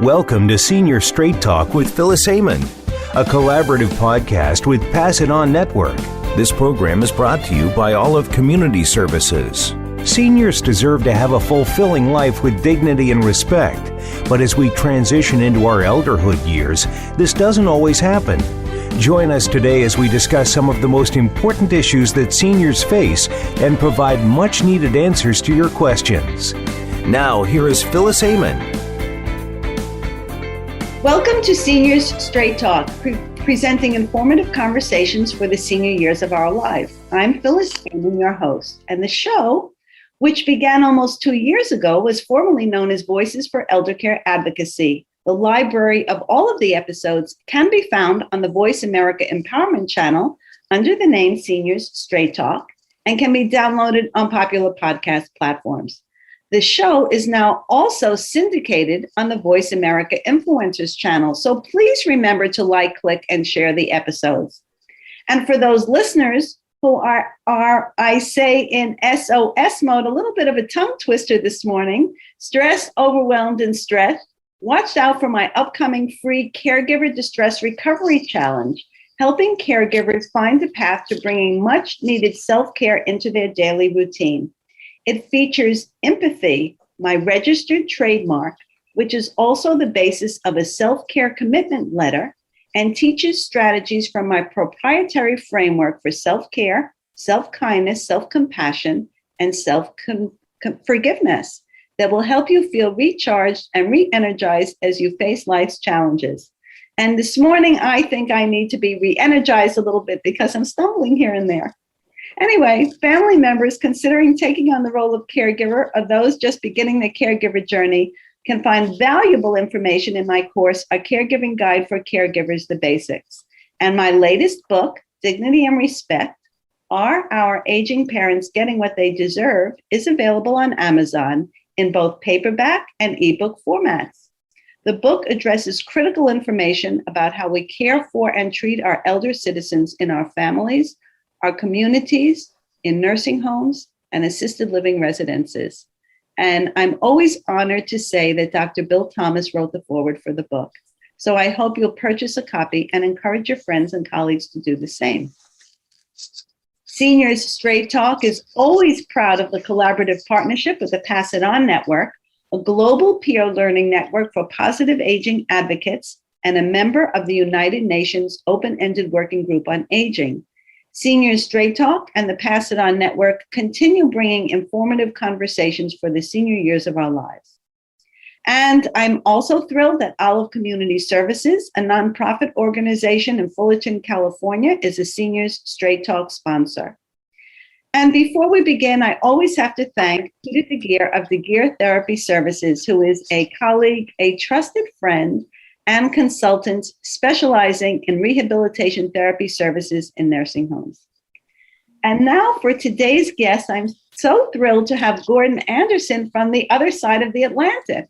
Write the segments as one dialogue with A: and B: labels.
A: Welcome to Senior Straight Talk with Phyllis Heyman, a collaborative podcast with Pass It On Network. This program is brought to you by Olive Community Services. Seniors deserve to have a fulfilling life with dignity and respect, but as we transition into our elderhood years, this doesn't always happen. Join us today as we discuss some of the most important issues that seniors face and provide much-needed answers to your questions. Now, here is Phyllis Heyman.
B: Welcome to Seniors Straight Talk, presenting informative conversations for the senior years of our life. I'm Phyllis Heyman, your host, and the show, which began almost 2 years ago, was formerly known as Voices for Eldercare Advocacy. The library of all of the episodes can be found on the Voice America Empowerment channel under the name Seniors Straight Talk and can be downloaded on popular podcast platforms. The show is now also syndicated on the Voice America Influencers channel, so please remember to like, click, and share the episodes. And for those listeners who are I say, in SOS mode, a little bit of a tongue twister this morning, stressed, overwhelmed, and stressed, watch out for my upcoming free Caregiver Distress Recovery Challenge, helping caregivers find a path to bringing much needed self-care into their daily routine. It features Empathy, my registered trademark, which is also the basis of a self-care commitment letter, and teaches strategies from my proprietary framework for self-care, self-kindness, self-compassion, and self-forgiveness that will help you feel recharged and re-energized as you face life's challenges. And this morning, I think I need to be re-energized a little bit because I'm stumbling here and there. Anyway, family members considering taking on the role of caregiver or those just beginning the caregiver journey can find valuable information in my course, A Caregiving Guide for Caregivers, The Basics. And my latest book, Dignity and Respect, Are Our Aging Parents Getting What They Deserve, is available on Amazon in both paperback and ebook formats. The book addresses critical information about how we care for and treat our elder citizens in our families, our communities, in nursing homes, and assisted living residences. And I'm always honored to say that Dr. Bill Thomas wrote the foreword for the book. So I hope you'll purchase a copy and encourage your friends and colleagues to do the same. Seniors Straight Talk is always proud of the collaborative partnership with the Pass It On Network, a global peer learning network for positive aging advocates and a member of the United Nations Open-Ended Working Group on Aging. Seniors Straight Talk and the Pass It On Network continue bringing informative conversations for the senior years of our lives. And I'm also thrilled that Olive Community Services, a nonprofit organization in Fullerton, California, is a Seniors Straight Talk sponsor. And before we begin, I always have to thank Peter DeGeer of DeGeer Therapy Services, who is a colleague, a trusted friend, and consultant specializing in rehabilitation therapy services in nursing homes. And now for today's guest, I'm so thrilled to have Gordon Anderson from the other side of the Atlantic.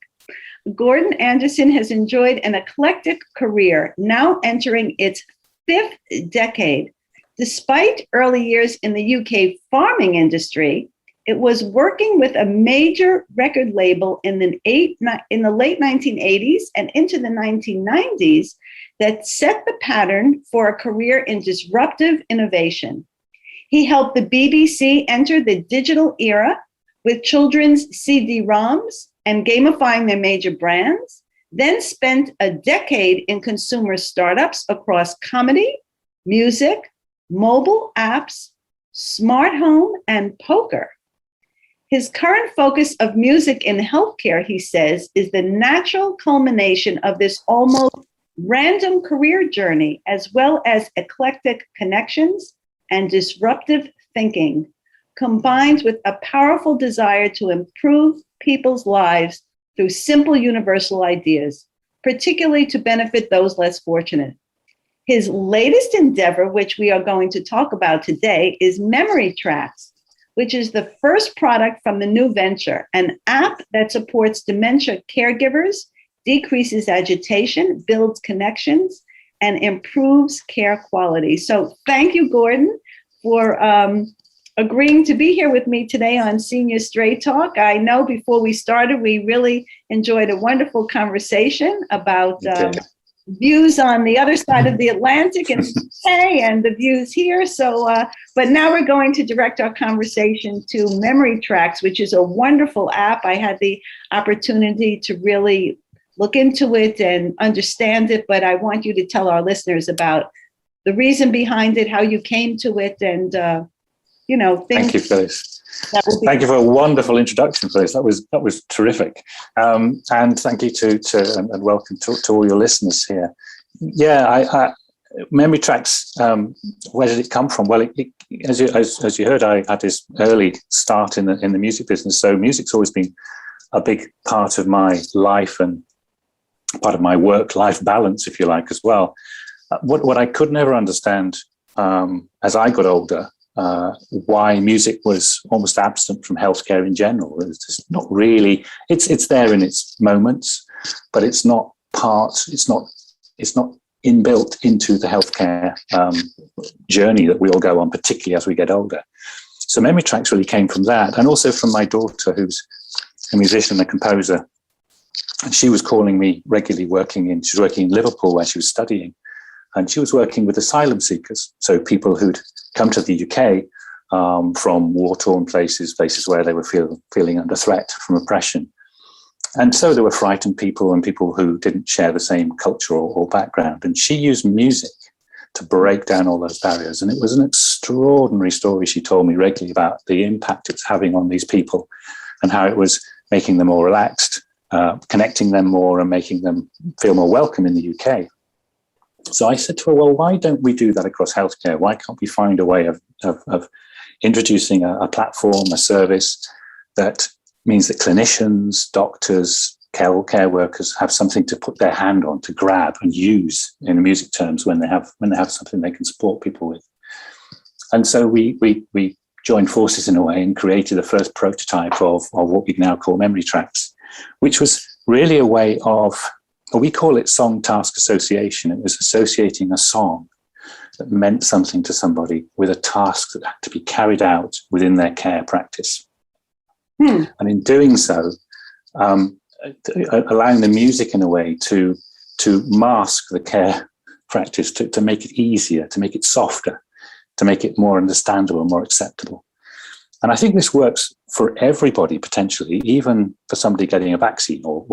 B: Gordon Anderson has enjoyed an eclectic career, now entering its 5th decade. Despite early years in the UK farming industry, it was working with a major record label in the late 1980s and into the 1990s that set the pattern for a career in disruptive innovation. He helped the BBC enter the digital era with children's CD-ROMs and gamifying their major brands, then spent a decade in consumer startups across comedy, music, mobile apps, smart home, and poker. His current focus of music in healthcare, he says, is the natural culmination of this almost random career journey, as well as eclectic connections and disruptive thinking, combined with a powerful desire to improve people's lives through simple universal ideas, particularly to benefit those less fortunate. His latest endeavor, which we are going to talk about today, is Memory Tracks, which is the first product from the new venture, an app that supports dementia caregivers, decreases agitation, builds connections, and improves care quality. So thank you, Gordon, for agreeing to be here with me today on Senior Straight Talk. I know before we started, we really enjoyed a wonderful conversation about views on the other side of the Atlantic and and the views here. So, but now we're going to direct our conversation to Memory Tracks, which is a wonderful app. I had the opportunity to really look into it and understand it, but I want you to tell our listeners about the reason behind it, how you came to it, and things.
C: Thank you, Phyllis. Thank you for a wonderful introduction, Phyllis. That was terrific, and thank you and welcome to all your listeners here. Yeah, Memory Tracks. Where did it come from? Well, as you heard, I had this early start in the music business, so music's always been a big part of my life and part of my work-life balance, if you like, as well. What I could never understand as I got older. Why music was almost absent from healthcare in general. It's just not really. It's there in its moments, but it's not inbuilt into the healthcare journey that we all go on, particularly as we get older. So Memory Tracks really came from that, and also from my daughter, who's a musician, a composer, and she was calling me regularly. She was working in Liverpool where she was studying. And she was working with asylum seekers, so people who'd come to the UK from war-torn places where they were feeling under threat from oppression. And so there were frightened people and people who didn't share the same culture or background. And she used music to break down all those barriers. And it was an extraordinary story she told me regularly about the impact it's having on these people and how it was making them more relaxed, connecting them more and making them feel more welcome in the UK. So I said to her, well, why don't we do that across healthcare? Why can't we find a way of introducing a platform, a service that means that clinicians, doctors, care workers have something to put their hand on, to grab and use in music terms when they have something they can support people with. And so we joined forces in a way and created the first prototype of what we now call Memory Tracks, which was really a way of, we call it song task association. It was associating a song that meant something to somebody with a task that had to be carried out within their care practice. And in doing so, allowing the music in a way to mask the care practice, to make it easier, to make it softer, to make it more understandable, more acceptable. And I think this works for everybody potentially, even for somebody getting a vaccine or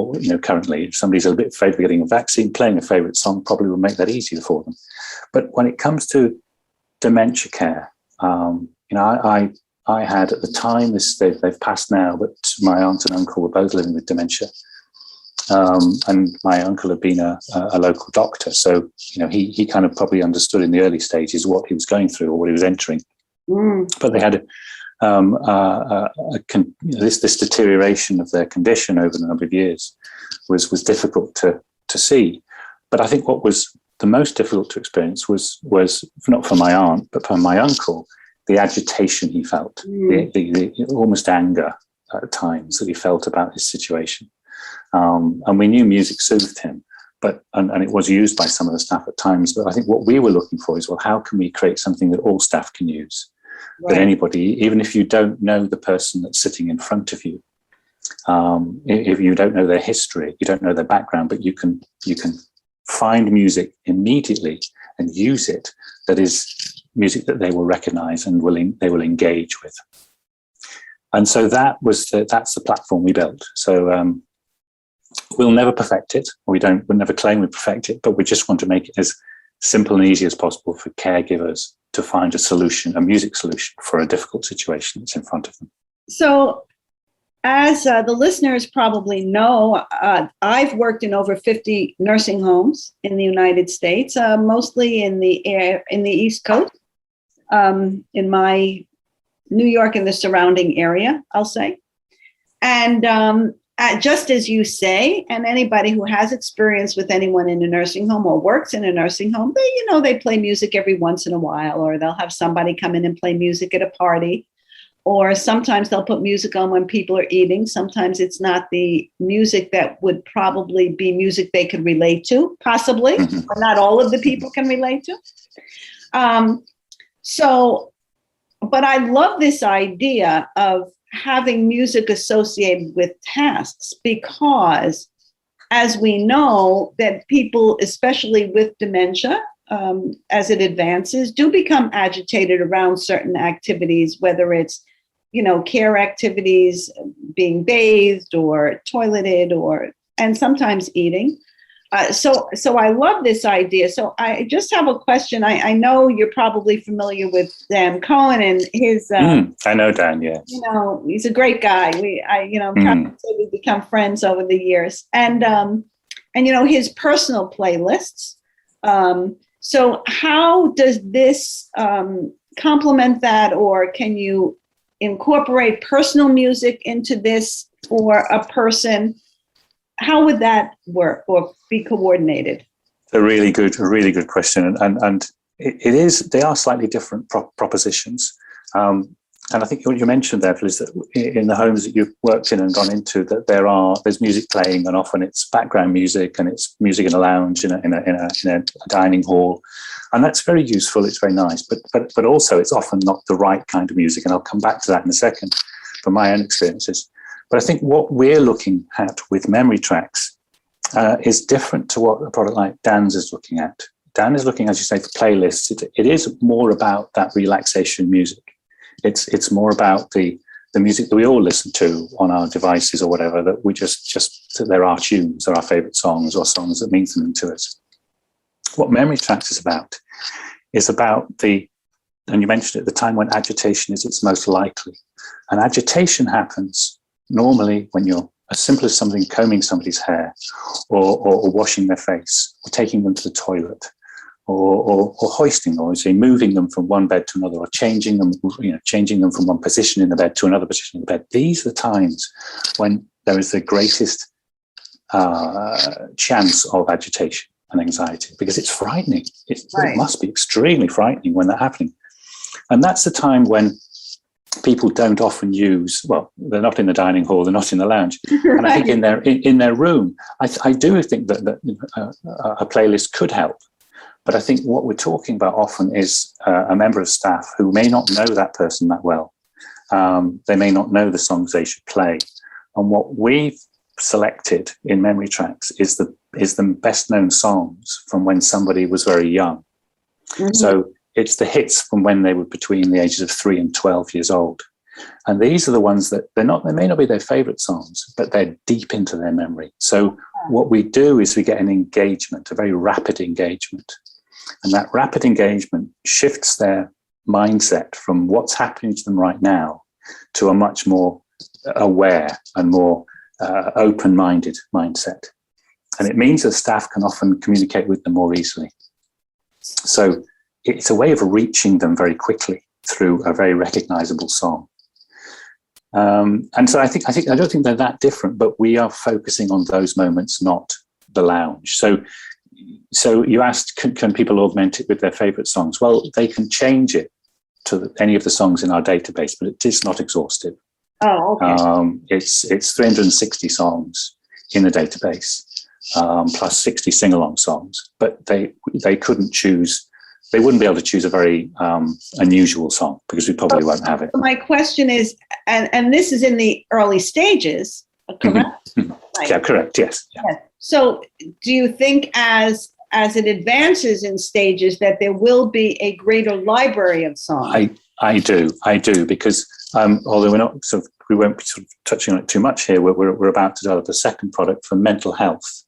C: currently if somebody's a bit afraid of getting a vaccine, playing a favorite song probably will make that easier for them. But when it comes to dementia care, I had at the time, they've passed now, but my aunt and uncle were both living with dementia. And my uncle had been a local doctor. So, he kind of probably understood in the early stages what he was going through or what he was entering. But they had this deterioration of their condition over a number of years was difficult to see. But I think what was the most difficult to experience was not for my aunt, but for my uncle, the agitation he felt, the almost anger at times that he felt about his situation. And we knew music soothed him, and it was used by some of the staff at times. But I think what we were looking for is, well, how can we create something that all staff can use? Right. That anybody, even if you don't know the person that's sitting in front of you, if you don't know their history, you don't know their background, but you can find music immediately and use it that is music that they will recognize and they will engage with. And so that's the platform we built. So we'll never perfect it. We'll never claim we perfect it, but we just want to make it as simple and easy as possible for caregivers to find a solution, a music solution for a difficult situation that's in front of them. So
B: as the listeners probably know, I've worked in over 50 nursing homes in the United States, mostly in the East Coast, in my New York and the surrounding area, I'll say. And just as you say, and anybody who has experience with anyone in a nursing home or works in a nursing home, they play music every once in a while, or they'll have somebody come in and play music at a party, or sometimes they'll put music on when people are eating. Sometimes it's not the music that would probably be music they could relate to, possibly, but not all of the people can relate to. So But I love this idea of having music associated with tasks, because as we know that people, especially with dementia, as it advances, do become agitated around certain activities, whether it's, care activities, being bathed or toileted, and sometimes eating. So I love this idea. So I just have a question. I know you're probably familiar with Dan Cohen and his.
C: I know Dan. Yes.
B: He's a great guy. I'm proud to say we've become friends over the years, and his personal playlists. So how does this complement that, or can you incorporate personal music into this for a person? How would that work or be coordinated?
C: A really good question, and it is. They are slightly different propositions, and I think what you mentioned there, Phil, is that in the homes that you've worked in and gone into, that there's music playing, and often it's background music, and it's music in a lounge, in a dining hall, and that's very useful. It's very nice, but also it's often not the right kind of music, and I'll come back to that in a second from my own experiences. But I think what we're looking at with Memory Tracks is different to what a product like Dan's is looking at. Dan is looking, as you say, for playlists. It is more about that relaxation music. It's more about the music that we all listen to on our devices or whatever, that we just they're our tunes, or our favorite songs, or songs that mean something to us. What Memory Tracks is about and you mentioned it, the time when agitation is its most likely. And agitation happens normally when you're as simple as something combing somebody's hair, or washing their face, or taking them to the toilet, or hoisting, or say moving them from one bed to another, or changing them from one position in the bed to another position in the bed. These are the times when there is the greatest chance of agitation and anxiety, because it's frightening. It must be extremely frightening when that's happening. And that's the time when people don't often they're not in the dining hall, they're not in the lounge. Right. And I think in their room, I do think that a playlist could help. But I think what we're talking about often is a member of staff who may not know that person that well. They may not know the songs they should play. And what we've selected in Memory Tracks is the best known songs from when somebody was very young. Mm-hmm. So it's the hits from when they were between the ages of 3 and 12 years old. And these are the ones that they may not be their favorite songs, but they're deep into their memory. So what we do is we get an engagement, a very rapid engagement. And that rapid engagement shifts their mindset from what's happening to them right now to a much more aware and more open-minded mindset. And it means that staff can often communicate with them more easily. So it's a way of reaching them very quickly through a very recognizable song. And so I don't think they're that different, but we are focusing on those moments, not the lounge. So you asked, can people augment it with their favorite songs? Well, they can change it to any of the songs in our database, but it is not exhaustive.
B: Oh, okay.
C: It's 360 songs in the database, plus 60 sing-along songs, but they couldn't choose. They wouldn't be able to choose a very unusual song, because we probably won't have it.
B: My question is, and this is in the early stages, correct?
C: Mm-hmm. Right. Yeah, correct. Yes. Yeah.
B: Yes. So do you think as it advances in stages that there will be a greater library of songs?
C: I do, because although we won't be sort of touching on it too much here, we're about to develop a second product for mental health,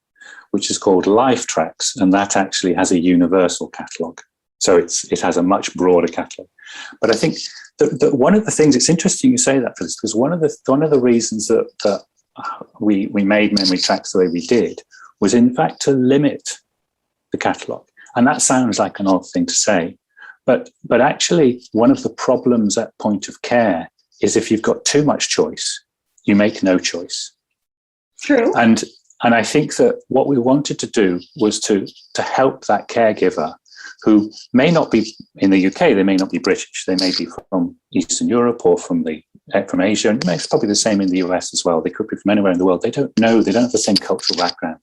C: which is called Life Tracks, and that actually has a universal catalogue. So it has a much broader catalogue. But I think that one of the things, it's interesting you say that, Phyllis, because one of the reasons that we made Memory Tracks the way we did was in fact to limit the catalogue. And that sounds like an odd thing to say, but actually one of the problems at point of care is if you've got too much choice, you make no choice.
B: True.
C: And I think that what we wanted to do was to help that caregiver who may not be in the UK, they may not be British, they may be from Eastern Europe or from Asia, and it's probably the same in the US as well. They could be from anywhere in the world. They don't know, they don't have the same cultural background.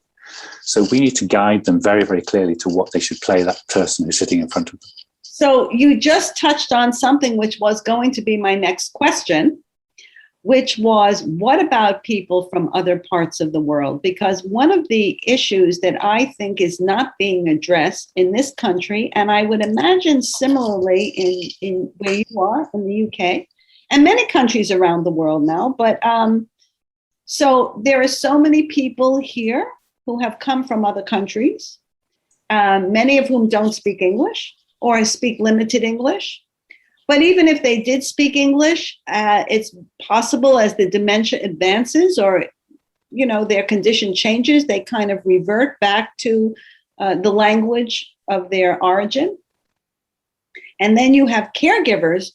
C: So we need to guide them very, very clearly to what they should play that person who's sitting in front of them.
B: So you just touched on something which was going to be my next question, which was, what about people from other parts of the world? Because one of the issues that I think is not being addressed in this country, and I would imagine similarly in where you are in the UK and many countries around the world now, but so there are so many people here who have come from other countries, many of whom don't speak English or speak limited English. But even if they did speak English, it's possible as the dementia advances or, their condition changes, they kind of revert back to the language of their origin. And then you have caregivers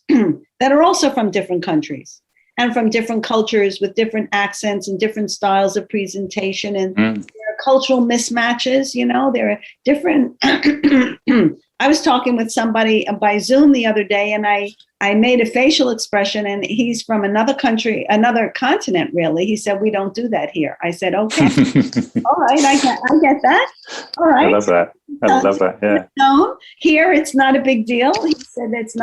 B: that are also from different countries and from different cultures with different accents and different styles of presentation. And there are cultural mismatches, there are different... I was talking with somebody by Zoom the other day, and I made a facial expression, and he's from another country, another continent, really. He said, we don't do that here. I said, okay, all right, I get that. All right.
C: I love that. I love that, yeah.
B: No, here, it's not a big deal. He said, it's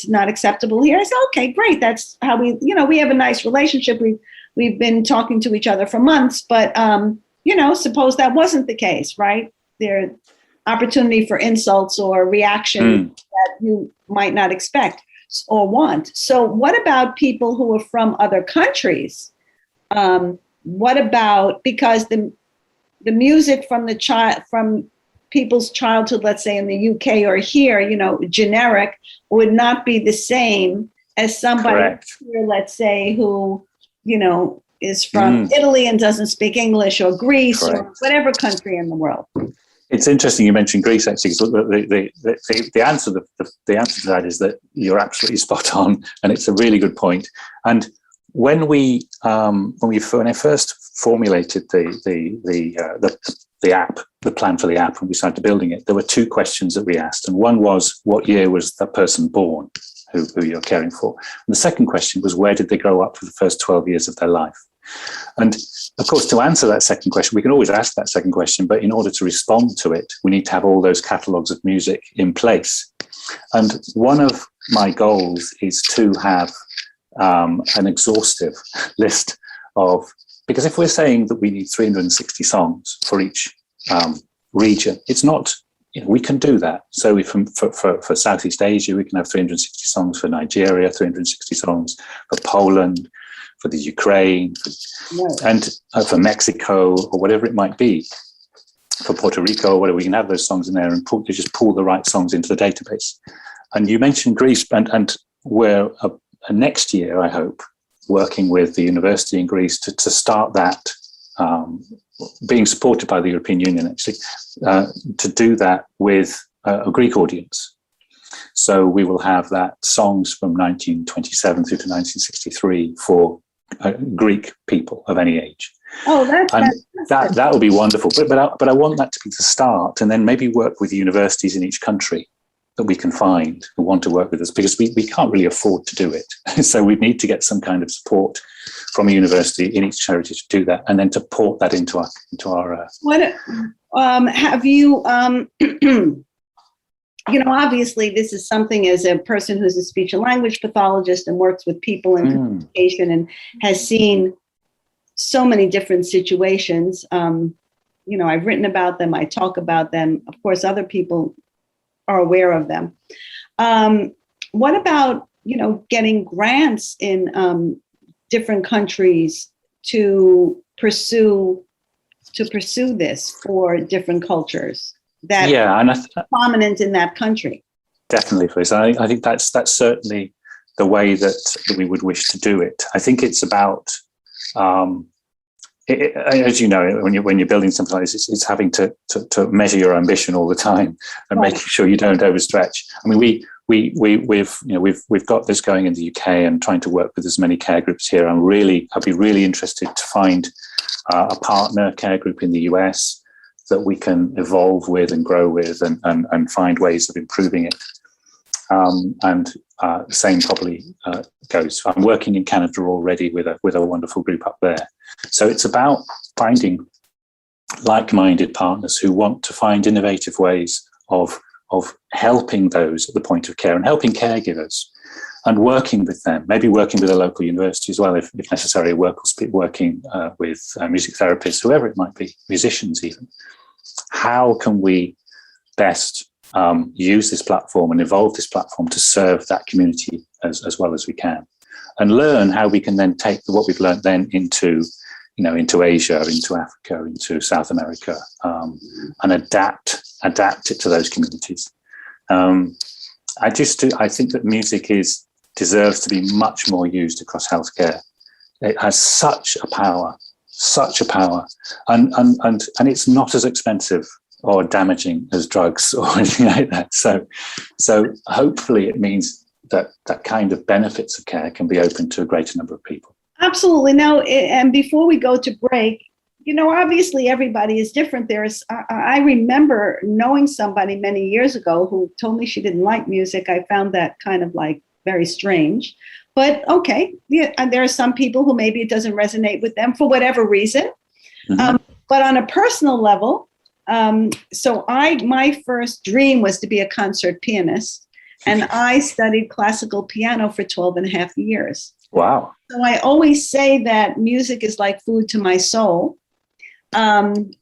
B: not acceptable here. I said, okay, great. That's how we have a nice relationship. We've been talking to each other for months, but, suppose that wasn't the case, right? There opportunity for insults or reaction that you might not expect or want. So what about people who are from other countries? What about, because the music from people's childhood, let's say in the UK or here, generic, would not be the same as somebody here, let's say, who, is from Italy and doesn't speak English, or Greece, or whatever country in the world.
C: It's interesting you mentioned Greece, actually, because the answer to that is that you're absolutely spot on, and it's a really good point. And when I first formulated the app, the plan for the app, when we started building it, there were two questions that we asked, and one was, what year was that person born who you're caring for? And the second question was, where did they grow up for the first 12 years of their life? And of course, to answer that second question, we can always ask that second question, but in order to respond to it, we need to have all those catalogues of music in place. And one of my goals is to have an exhaustive list of, because if we're saying that we need 360 songs for each region, it's not, we can do that. So for Southeast Asia, we can have 360 songs, for Nigeria, 360 songs, for Poland, for the Ukraine, and for Mexico, or whatever it might be, for Puerto Rico, or whatever. We can have those songs in there and just pull the right songs into the database. And you mentioned Greece, and we're next year, I hope, working with the university in Greece to start that, being supported by the European Union, actually, to do that with a Greek audience. So we will have that songs from 1927 through to 1963 for Greek people of any age.
B: Oh,
C: that will be wonderful. But I want that to be the start, and then maybe work with the universities in each country that we can find who want to work with us, because we can't really afford to do it. So we need to get some kind of support from a university in each charity to do that, and then to port that into our.
B: What have you? Obviously, this is something, as a person who's a speech and language pathologist and works with people in communication and has seen so many different situations. I've written about them. I talk about them. Of course, other people are aware of them. What about, getting grants in different countries to pursue this for different cultures that are prominent in that country?
C: Definitely, Felice. I think that's certainly the way that we would wish to do it. I think it's about, as you know, when you're building something like this, it's having to measure your ambition all the time and making sure you don't overstretch. I mean, we've got this going in the UK and trying to work with as many care groups here. I'd be really interested to find a partner care group in the US that we can evolve with and grow with and find ways of improving it. The same probably goes. I'm working in Canada already with a wonderful group up there. So it's about finding like-minded partners who want to find innovative ways of of helping those at the point of care and helping caregivers and working with them, maybe working with a local university as well, if necessary, working with music therapists, whoever it might be, musicians even. How can we best use this platform and evolve this platform to serve that community as well as we can, and learn how we can then take what we've learned then into Asia, into Africa, into South America, and adapt it to those communities. I think that music deserves to be much more used across healthcare. It has such a power, and it's not as expensive or damaging as drugs or anything like that. So hopefully it means that kind of benefits of care can be open to a greater number of people.
B: Absolutely. Now, and before we go to break, obviously everybody is different. I remember knowing somebody many years ago who told me she didn't like music. I found that kind of like very strange, but okay. Yeah, and there are some people who maybe it doesn't resonate with them for whatever reason. Mm-hmm. But on a personal level, my first dream was to be a concert pianist, and I studied classical piano for 12 and a half years.
C: Wow.
B: So I always say that music is like food to my soul. And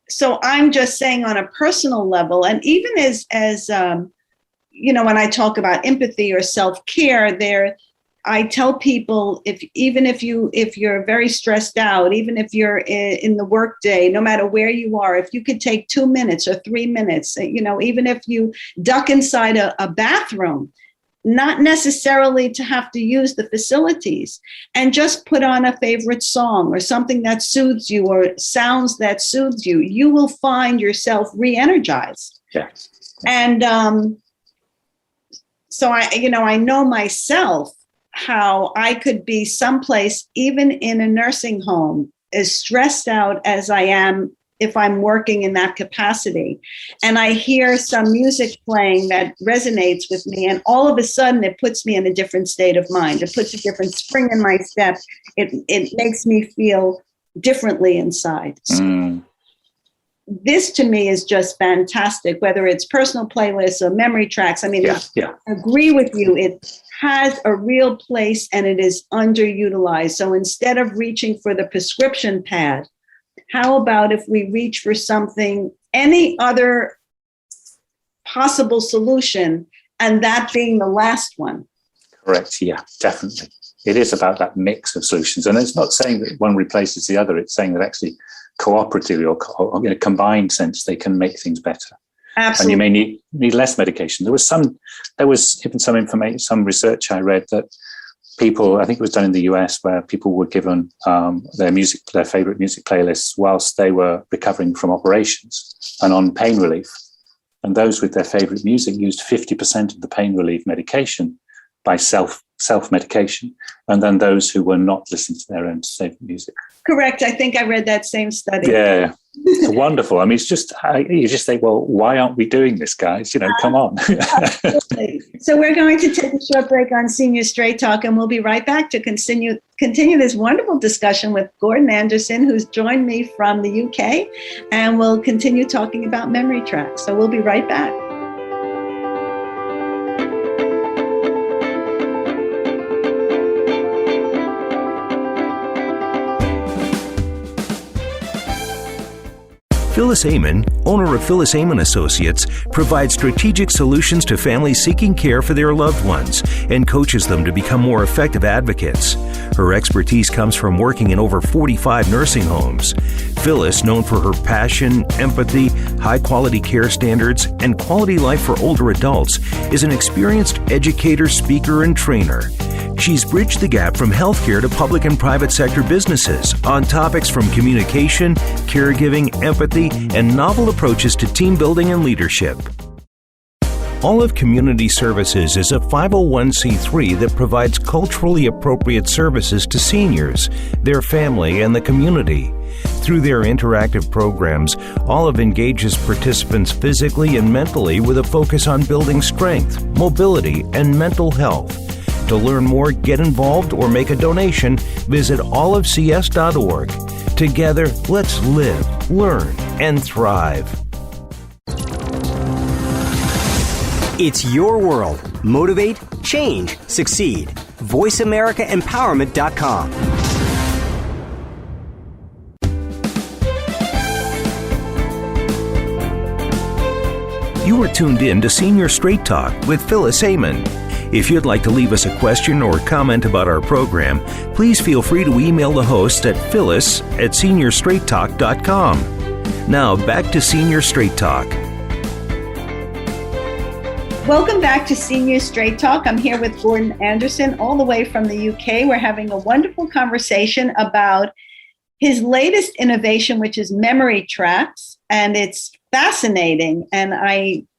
B: so I'm just saying on a personal level, and even as when I talk about empathy or self-care, I tell people if you're very stressed out, even if you're in the workday, no matter where you are, if you could take 2 minutes or 3 minutes, even if you duck inside a bathroom, not necessarily to have to use the facilities, and just put on a favorite song or something that soothes you or sounds that soothes you, you will find yourself re-energized.
C: Yeah.
B: And so I know myself how I could be someplace, even in a nursing home, as stressed out as I am if I'm working in that capacity, and I hear some music playing that resonates with me, and all of a sudden it puts me in a different state of mind. It puts a different spring in my step. It makes me feel differently inside. So this to me is just fantastic, whether it's personal playlists or memory tracks. I mean, I agree with you. It has a real place and it is underutilized. So instead of reaching for the prescription pad, how about if we reach for something, any other possible solution, and that being the last one?
C: Correct. Yeah, definitely. It is about that mix of solutions. And it's not saying that one replaces the other. It's saying that actually cooperatively or in a combined sense, they can make things better.
B: Absolutely.
C: And you may need less medication. There was even some information, some research I read that people, I think it was done in the US, where people were given their favorite music playlists whilst they were recovering from operations and on pain relief. And those with their favorite music used 50% of the pain relief medication by self-medication. And then those who were not listening to their own favorite music. Correct.
B: I think I read that same study.
C: Yeah. It's wonderful. I mean, it's just, you just think, well, why aren't we doing this, guys? Come on.
B: So we're going to take a short break on Senior Straight Talk, and we'll be right back to continue this wonderful discussion with Gordon Anderson, who's joined me from the UK, and we'll continue talking about memory tracks. So we'll be right back.
A: Phyllis Amon, owner of Phyllis Amon Associates, provides strategic solutions to families seeking care for their loved ones and coaches them to become more effective advocates. Her expertise comes from working in over 45 nursing homes. Phyllis, known for her passion, empathy, high-quality care standards, and quality life for older adults, is an experienced educator, speaker, and trainer. She's bridged the gap from healthcare to public and private sector businesses on topics from communication, caregiving, empathy, and novel approaches to team building and leadership. Olive Community Services is a 501c3 that provides culturally appropriate services to seniors, their family, and the community. Through their interactive programs, Olive engages participants physically and mentally with a focus on building strength, mobility, and mental health. To learn more, get involved, or make a donation, visit olivecs.org. Together, let's live, learn, and thrive.
D: It's your world. Motivate, change, succeed. VoiceAmericaEmpowerment.com.
A: You are tuned in to Senior Straight Talk with Phyllis Amon. If you'd like to leave us a question or comment about our program, please feel free to email the host at phyllis@seniorstraighttalk.com. Now back to Senior Straight Talk.
B: Welcome back to Senior Straight Talk. I'm here with Gordon Anderson all the way from the UK. We're having a wonderful conversation about his latest innovation, which is Memory Tracks, and it's fascinating. And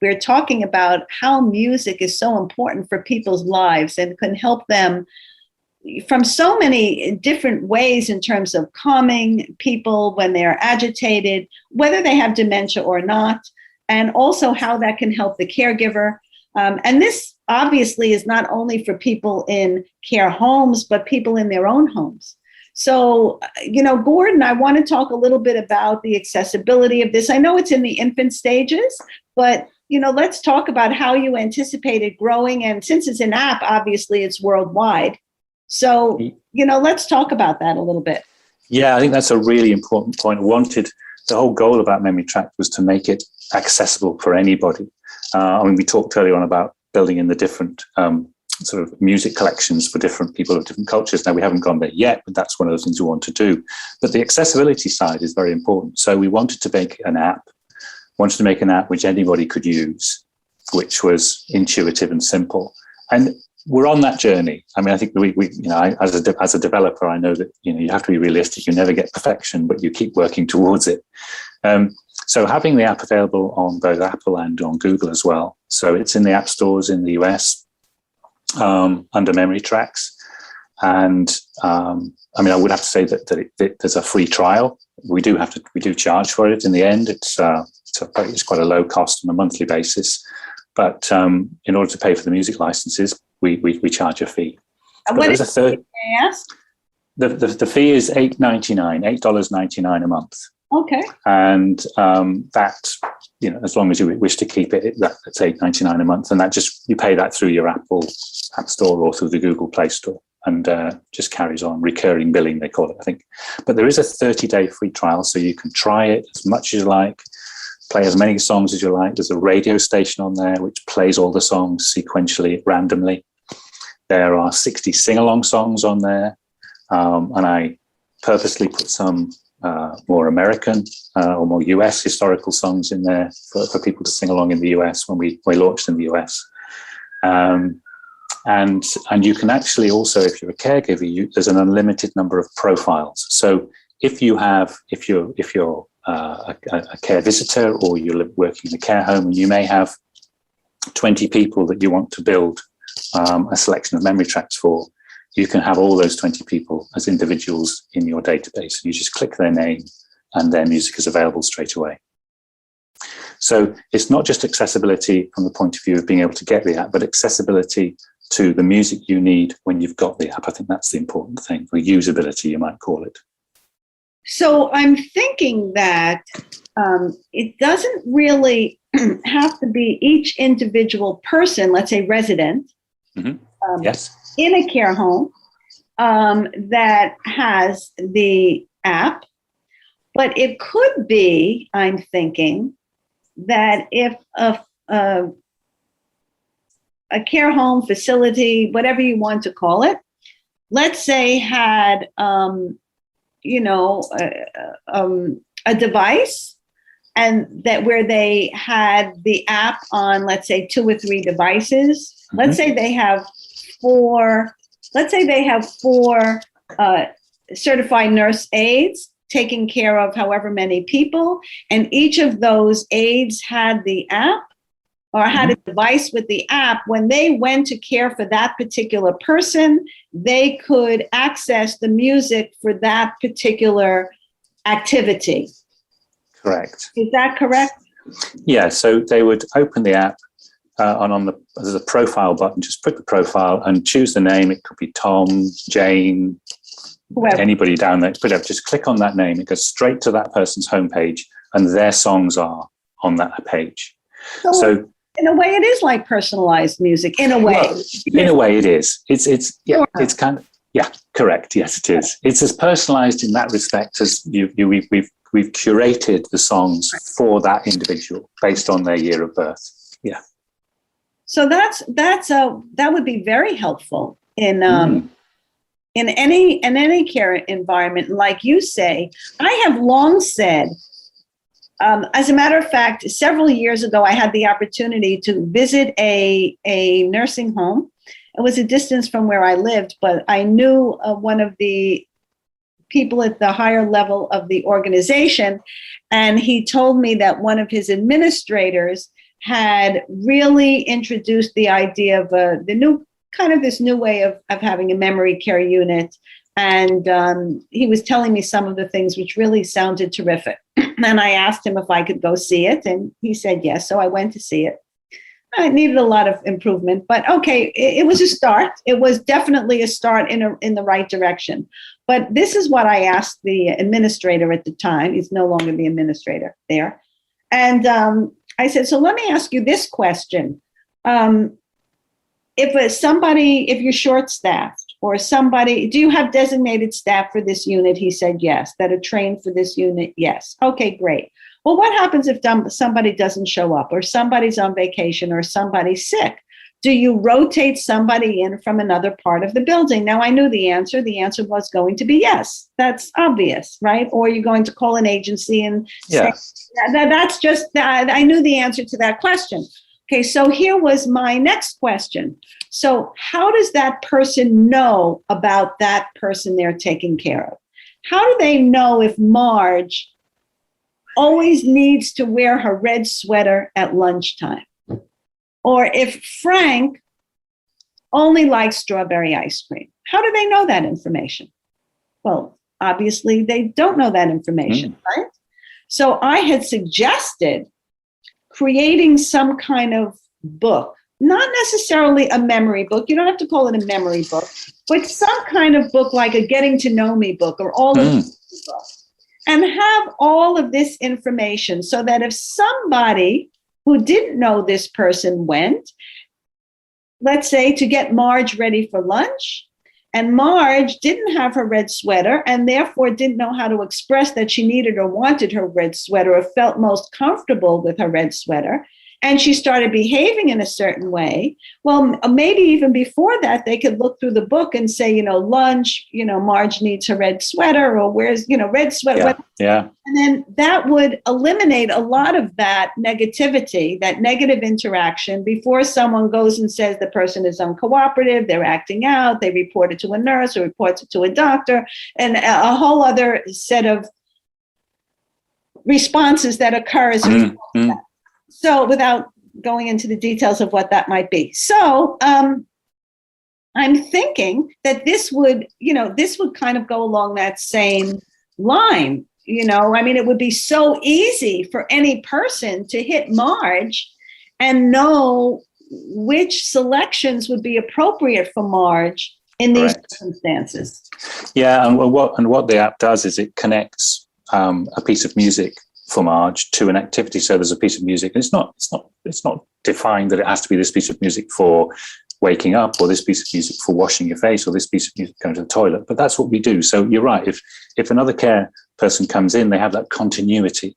B: we're talking about how music is so important for people's lives and can help them from so many different ways in terms of calming people when they're agitated, whether they have dementia or not, and also how that can help the caregiver. And this obviously is not only for people in care homes, but people in their own homes. So, Gordon, I want to talk a little bit about the accessibility of this. I know it's in the infant stages, but, let's talk about how you anticipate it growing. And since it's an app, obviously it's worldwide. So, let's talk about that a little bit.
C: Yeah, I think that's a really important point. The whole goal about Memory Track was to make it accessible for anybody. We talked earlier on about building in the different sort of music collections for different people of different cultures. Now, we haven't gone there yet, but that's one of the things we want to do. But the accessibility side is very important. So we wanted to make an app which anybody could use, which was intuitive and simple. And we're on that journey. I think as a developer, I know that, you have to be realistic. You never get perfection, but you keep working towards it. So having the app available on both Apple and on Google as well. So it's in the app stores in the US under Memory Tracks. And I would have to say that there's a free trial. We do charge for it in the end. It's quite a low cost on a monthly basis. But in order to pay for the music licenses, we charge a fee.
B: What is a third?
C: The fee is $8.99 a month.
B: Okay.
C: And that, as long as you wish to keep it, that's $8.99 a month, and that you pay that through your Apple App Store or through the Google Play Store, and just carries on. Recurring billing, they call it, I think. But there is a 30-day free trial, so you can try it as much as you like, play as many songs as you like. There's a radio station on there which plays all the songs sequentially, randomly. There are 60 sing-along songs on there, and I purposely put some more American or more US historical songs in there for people to sing along in the US when we launched in the US. And you can actually also, if you're a caregiver, there's an unlimited number of profiles. So if you're a care visitor, or you're working in a care home, and you may have 20 people that you want to build a selection of memory tracks for, you can have all those 20 people as individuals in your database. You just click their name and their music is available straight away. So it's not just accessibility from the point of view of being able to get the app, but accessibility to the music you need when you've got the app. I think that's the important thing, or usability, you might call it.
B: So I'm thinking that it doesn't really have to be each individual person, let's say resident,
C: yes,
B: in a care home that has the app. But it could be, I'm thinking, that if a care home facility, whatever you want to call it, let's say had, a device, and that where they had the app on, let's say 2 or 3 devices. Mm-hmm. Let's say they have 4 certified nurse aides taking care of however many people, and each of those aides had the app or had a device with the app. When they went to care for that particular person, they could access the music for that particular activity.
C: Correct.
B: Is that correct?
C: Yeah, so they would open the app, there's a profile button, just pick the profile and choose the name. It could be Tom, Jane, anybody down there, just click on that name. It goes straight to that person's homepage, and their songs are on that page. So
B: in a way, it is like personalized music. In a way,
C: in a way, it is. It's
B: Sure.
C: It's kind of correct. Yes, it is. It's as personalized in that respect as we've curated the songs for that individual based on their year of birth. Yeah.
B: So that would be very helpful in any care environment. Like you say, I have long said, as a matter of fact, several years ago, I had the opportunity to visit a nursing home. It was a distance from where I lived, but I knew one of the people at the higher level of the organization, and he told me that one of his administrators had really introduced the idea of this new way of having a memory care unit. And he was telling me some of the things which really sounded terrific. And I asked him if I could go see it, and he said yes. So I went to see it. I needed a lot of improvement, but okay, it was a start. It was definitely a start in the right direction. But this is what I asked the administrator at the time. He's no longer the administrator there. And I said, so let me ask you this question. If you're short-staffed or somebody, do you have designated staff for this unit? He said, yes. That are trained for this unit? Yes. Okay, great. Well, what happens if somebody doesn't show up, or somebody's on vacation, or somebody's sick? Do you rotate somebody in from another part of the building? Now, I knew the answer. The answer was going to be yes. That's obvious, right? Or you're going to call an agency and say, that's just, I knew the answer to that question. Okay, so here was my next question. So how does that person know about that person they're taking care of? How do they know if Marge always needs to wear her red sweater at lunchtime? Or if Frank only likes strawberry ice cream? How do they know that information? Well, obviously they don't know that information, right? So I had suggested creating some kind of book, not necessarily a memory book. You don't have to call it a memory book, but some kind of book like a getting to know me book, or all of these books, and have all of this information so that if somebody who didn't know this person went, let's say, to get Marge ready for lunch, and Marge didn't have her red sweater and therefore didn't know how to express that she needed or wanted her red sweater, or felt most comfortable with her red sweater, and she started behaving in a certain way, well, maybe even before that, they could look through the book and say, lunch, Marge needs her red sweater, or where's, red sweater.
C: Yeah.
B: And then that would eliminate a lot of that negativity, that negative interaction, before someone goes and says the person is uncooperative, they're acting out, they report it to a nurse or reports it to a doctor, and a whole other set of responses that occur as a result of that. So without going into the details of what that might be. So I'm thinking that this would kind of go along that same line. It would be so easy for any person to hit Marge and know which selections would be appropriate for Marge in these circumstances.
C: Yeah, and what the app does is it connects a piece of music for Marge to an activity. So there's a piece of music, and it's not defined that it has to be this piece of music for waking up, or this piece of music for washing your face, or this piece of music going to the toilet. But that's what we do. So you're right. If another care person comes in, they have that continuity.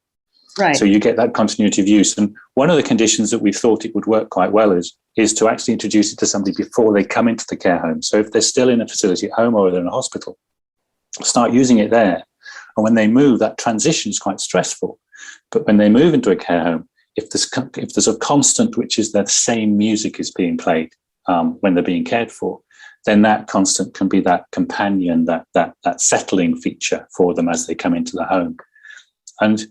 B: Right.
C: So you get that continuity of use. And one of the conditions that we've thought it would work quite well is to actually introduce it to somebody before they come into the care home. So if they're still in a facility at home or they're in a hospital, start using it there. And when they move, that transition is quite stressful. But when they move into a care home, if there's a constant, which is that same music is being played when they're being cared for, then that constant can be that companion, that settling feature for them as they come into the home. And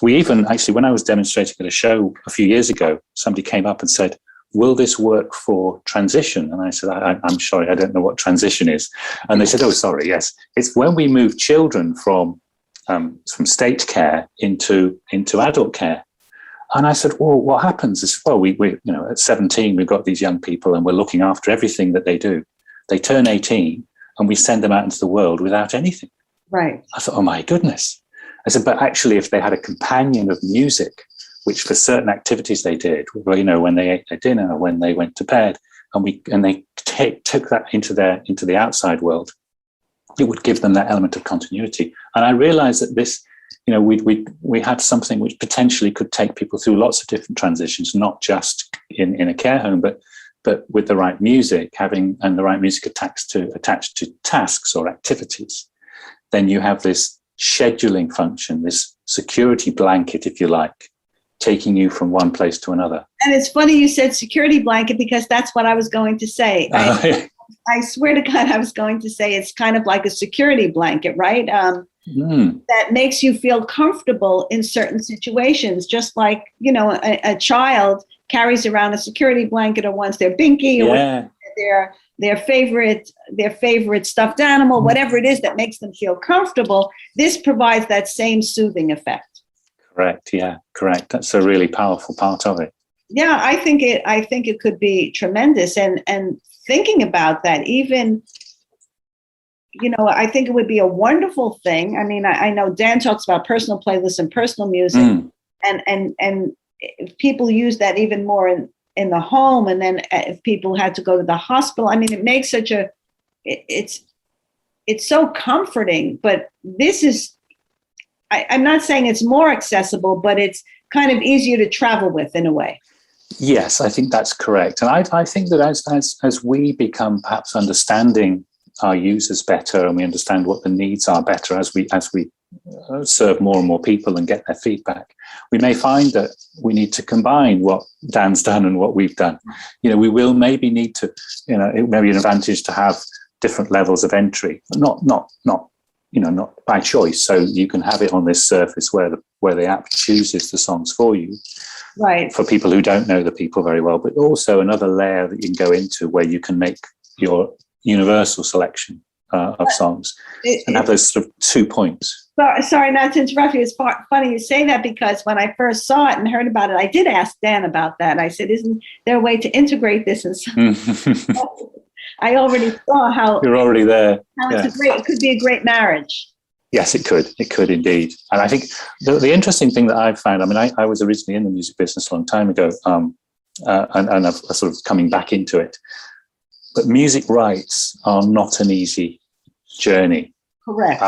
C: we even, actually, when I was demonstrating at a show a few years ago, somebody came up and said, will this work for transition? And I said, I'm sorry, I don't know what transition is. And they said, oh, sorry, yes. It's when we move children from state care into adult care. And I said, well, what happens is, well, we at 17, we've got these young people and we're looking after everything that they do. They turn 18 and we send them out into the world without anything.
B: Right.
C: I thought, oh my goodness. I said, but actually, if they had a companion of music, which for certain activities they did, you know, when they ate their dinner, when they went to bed, and they took that into the outside world, it would give them that element of continuity. And I realized that this, you know, we had something which potentially could take people through lots of different transitions, not just in a care home, but with the right music, and the right music attached to tasks or activities. Then you have this scheduling function, this security blanket, if you like, taking you from one place to another. And
B: it's funny you said security blanket, because that's what I was going to say. I swear to God, I was going to say it's kind of like a security blanket, right? That makes you feel comfortable in certain situations, just like, you know, a child carries around a security blanket, or wants their binky, or their favorite stuffed animal, whatever it is that makes them feel comfortable. This provides that same soothing effect.
C: Correct. Yeah, correct. That's a really powerful part of it.
B: Yeah, I think it could be tremendous. And thinking about that, even, you know, I think it would be a wonderful thing. I mean, I know Dan talks about personal playlists and personal music, and if people use that even more in the home, and then if people had to go to the hospital, I mean, it makes it's so comforting. But this is, I'm not saying it's more accessible, but it's kind of easier to travel with in a way.
C: Yes, I think that's correct. And I think that as we become perhaps understanding our users better, and we understand what the needs are better as we serve more and more people and get their feedback, we may find that we need to combine what Dan's done and what we've done. You know, we will maybe need to, you know, it may be an advantage to have different levels of entry, not by choice. So you can have it on this surface where the app chooses the songs for you,
B: right? For
C: people who don't know the people very well, but also another layer that you can go into where you can make your universal selection of songs and have those sort of 2 points.
B: Sorry not to interrupt you. It's funny you say that, because when I first saw it and heard about it, I did ask Dan about that. I said, isn't there a way to integrate this? And I already saw how
C: you're already there.
B: It could be a great marriage.
C: Yes, it could. It could indeed. And I think the interesting thing that I've found, I mean, I was originally in the music business a long time ago, and I'm sort of coming back into it. But music rights are not an easy journey.
B: Correct.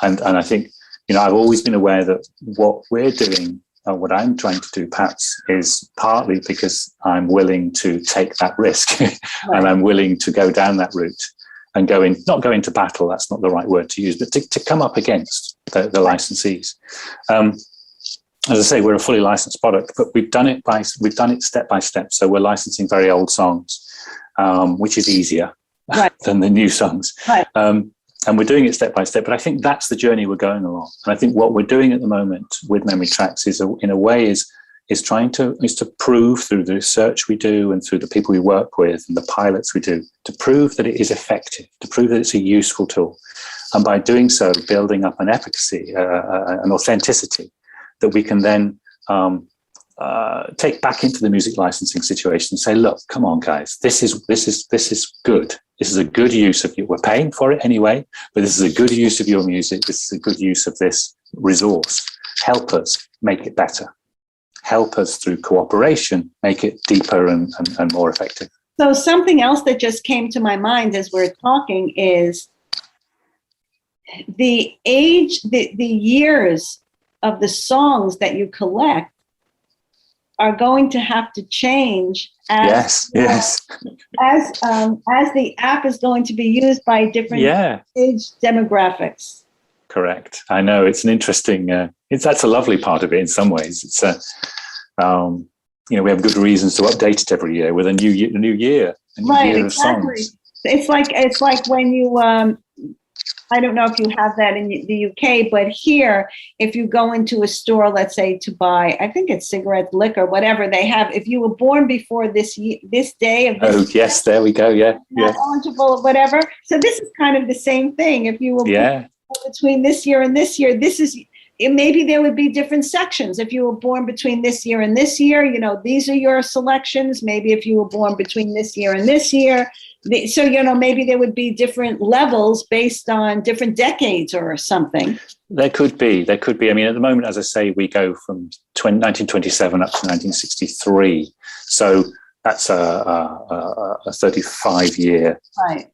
C: And I think, you know, I've always been aware that what we're doing, what I'm trying to do, perhaps, is partly because I'm willing to take that risk, right. And I'm willing to go down that route and not go into battle. That's not the right word to use, but to come up against the licensees. As I say, we're a fully licensed product, but we've done it step by step. So we're licensing very old songs, which is easier than the new songs. Right. And we're doing it step by step, but I think that's the journey we're going along. And I think what we're doing at the moment with Memory Tracks is to prove through the research we do and through the people we work with and the pilots we do, to prove that it is effective, to prove that it's a useful tool. And by doing so, building up an efficacy, an authenticity that we can then take back into the music licensing situation and say, look, come on, guys, this is good. This is a good use of you. We're paying for it anyway, but this is a good use of your music. This is a good use of this resource. Help us make it better. Help us through cooperation, make it deeper and more effective.
B: So something else that just came to my mind as we're talking is the years of the songs that you collect are going to have to change as the app is going to be used by different age demographics.
C: Correct. I know it's an interesting. That's a lovely part of it in some ways. It's we have good reasons to update it every year with a new year of songs. It's
B: like when you. I don't know if you have that in the UK, but here, if you go into a store, let's say to buy, I think it's cigarettes, liquor, whatever they have. If you were born before this day of this,
C: yes, there we go,
B: not eligible, whatever. So this is kind of the same thing. If you were born between this year and this year, this is maybe there would be different sections. If you were born between this year and this year, these are your selections. Maybe if you were born between this year and this year. So, maybe there would be different levels based on different decades or something.
C: There could be. I mean, at the moment, as I say, we go from 1927 up to 1963. So that's a 35-year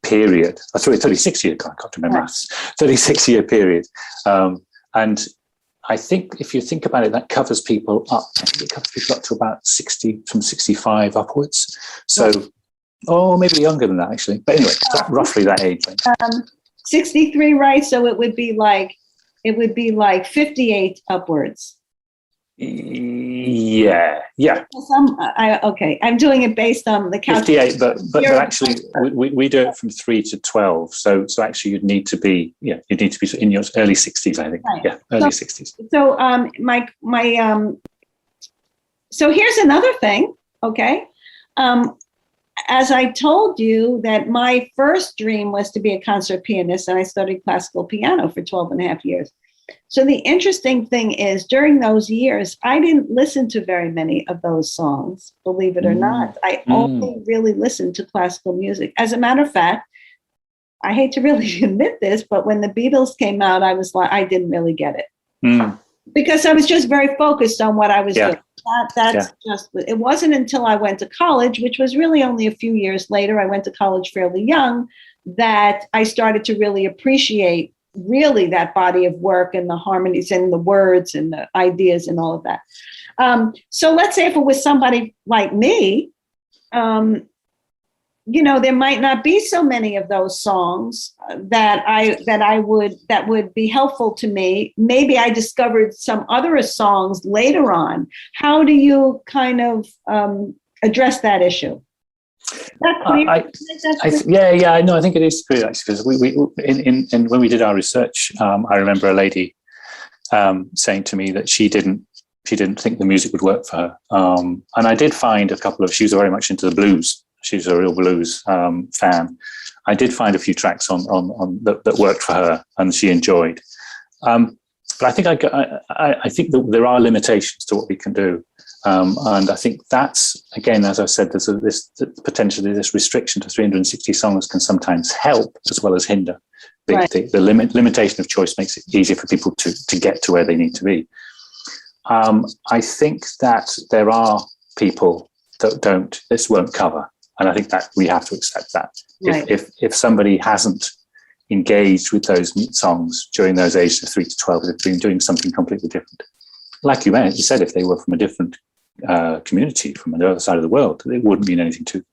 C: period. Sorry, 36-year. I can't remember. Right. 36-year period. And I think if you think about it, that covers people up. I think it covers people up to about 60, from 65 upwards. So, or maybe younger than that, actually. But anyway, roughly that age range.
B: 63, right? So it would be like 58 upwards.
C: Yeah.
B: I'm doing it based on the calculation.
C: 58, but actually we do it from 3 to 12. So actually you'd need to be in your early 60s, I think. Right. Yeah, early 60s.
B: So so here's another thing, okay? As I told you that my first dream was to be a concert pianist, and I studied classical piano for 12 and a half years. So the interesting thing is, during those years, I didn't listen to very many of those songs, believe it or not. I only really listened to classical music. As a matter of fact, I hate to really admit this, but when the Beatles came out, I was like, I didn't really get it. Because I was just very focused on what I was doing. It wasn't until I went to college, which was really only a few years later, I went to college fairly young, that I started to really appreciate really that body of work and the harmonies and the words and the ideas and all of that. So let's say if it was somebody like me, there might not be so many of those songs that would be helpful to me. Maybe I discovered some other songs later on. How do you kind of address that issue?
C: I know. I think it is clear, actually, because we when we did our research, I remember a lady saying to me that she didn't think the music would work for her. And I did find she was very much into the blues. She was a real blues fan. I did find a few tracks on that worked for her and she enjoyed. But I think I think that there are limitations to what we can do. And I think that's, again, as I said, there's potentially this restriction to 360 songs can sometimes help as well as hinder. The limitation of choice makes it easier for people to get to where they need to be. I think that there are people that this won't cover. And I think that we have to accept that. Right. If somebody hasn't engaged with those songs during those ages of 3 to 12, they've been doing something completely different. Like you said, if they were from a different community, from the other side of the world, it wouldn't mean anything to them.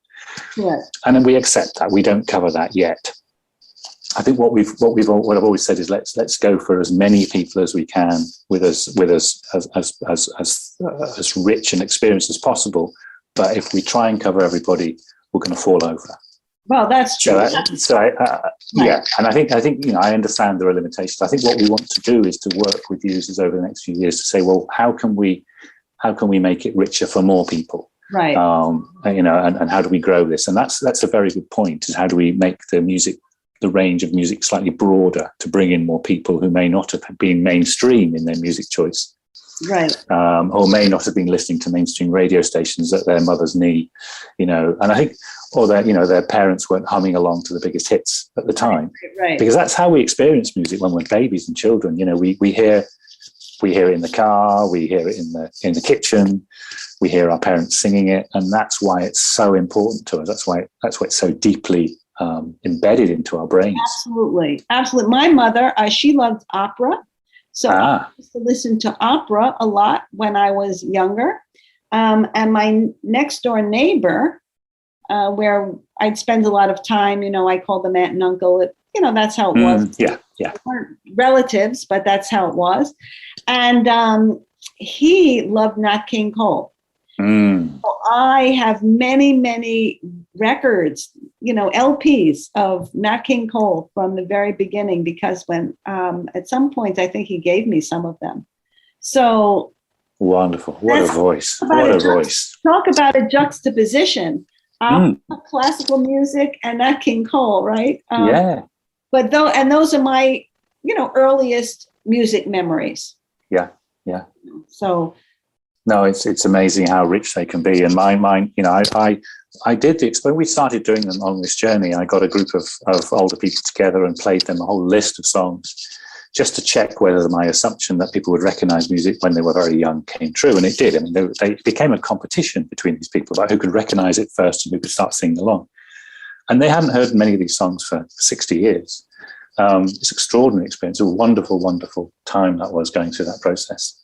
C: Yeah. And then we accept that. We don't cover that yet. I think what I've always said is let's go for as many people as we can with as rich an experience as possible. But if we try and cover everybody, we're going to fall over.
B: Well, that's true.
C: Yeah, and I think I understand there are limitations. I think what we want to do is to work with users over the next few years to say, well, how can we make it richer for more people?
B: Right.
C: And how do we grow this? And that's a very good point. Is how do we make the range of music slightly broader to bring in more people who may not have been mainstream in their music choice.
B: Right.
C: Or may not have been listening to mainstream radio stations at their mother's knee, and I think, or their parents weren't humming along to the biggest hits at the time.
B: Right.
C: Because that's how we experience music when we're babies and children. We hear it in the car, we hear it in the kitchen, we hear our parents singing it, and that's why it's so important to us. That's why it's so deeply embedded into our brains.
B: Absolutely. My mother, she loved opera. So I used to listen to opera a lot when I was younger. And my next door neighbor, where I'd spend a lot of time, I called them aunt and uncle. That's how it was.
C: Yeah.
B: They weren't relatives, but that's how it was. And he loved Nat King Cole. So I have many, many records, LPs of Nat King Cole from the very beginning, because when at some point I think he gave me some of them. So
C: wonderful! What a voice! What a voice!
B: Talk about a juxtaposition: classical music and Nat King Cole, right?
C: Yeah.
B: But those are my, earliest music memories.
C: Yeah. Yeah.
B: So
C: no, it's amazing how rich they can be. And my mind, I did the experiment. We started doing them on this journey. I got a group of older people together and played them a whole list of songs just to check whether my assumption that people would recognize music when they were very young came true. And it did. I mean, they became a competition between these people about who could recognize it first and who could start singing along. And they hadn't heard many of these songs for 60 years. It's an extraordinary experience, a wonderful, wonderful time that was going through that process.